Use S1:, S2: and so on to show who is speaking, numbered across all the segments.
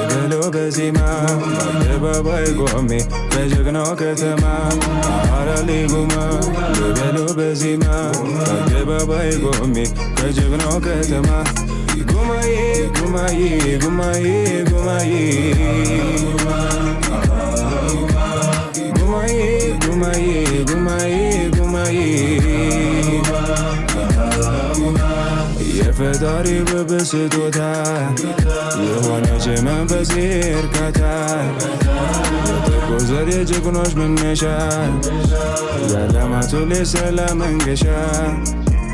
S1: Belo bezima, baba igome, bejagno ketama. Arali guma, belo bezima, baba igome, bejagno ketama. Gumaye, gumaye, gumaye, gumaye. Gumaye, gumaye, gumaye, gumaye. የፈጣሪ በስጦታ የሆነች መንፈስ እርካታ የጥቁር ዘር የጀግኖች መነሻ የዓለማት ሁሌ ሰላም መንገሻ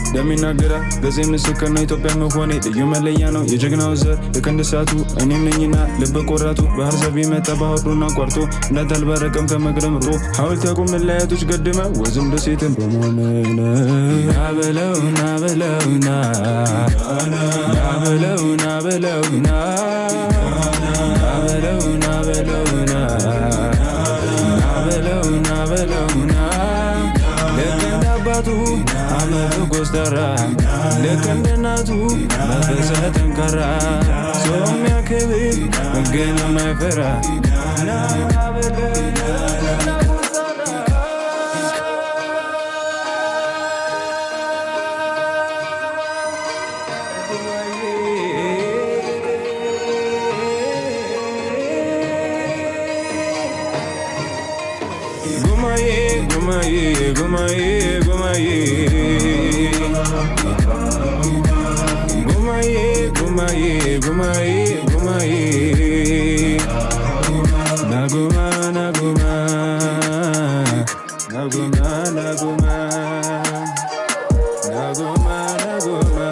S1: እንደሚናገራ ገዜ ምስክር ነው ኢትዮጵያ መሆኔ ልዩ መለያ ነው የጀግናው ዘር የቀንድ እሳቱ እኔም ነኝና ልብ ቆራጡ ባህር ዘብ መጣ ባህሩን አቋርጦ እንዳልባረቀም ከመግረም ርቆ ሐውልት ያቁም መለያየቶች ገድመ ወዝም ደሴትን በመሆን ናበለውና በለውና ናበለውና በለውና ናበለውና በለውና ናበለውና በለውና ለከንዳ አባቱ አመቱ ጎስተራ ለከንዳ እናቱ መንፈሰ ጠንካራ ሰው የሚያከብር ግን የማይፈራ Gumaye, gumaye, gumaye, gumaye. Gumaye, gumaye, gumaye, gumaye. Naguma, naguma. Naguma, naguma. Naguma, naguma.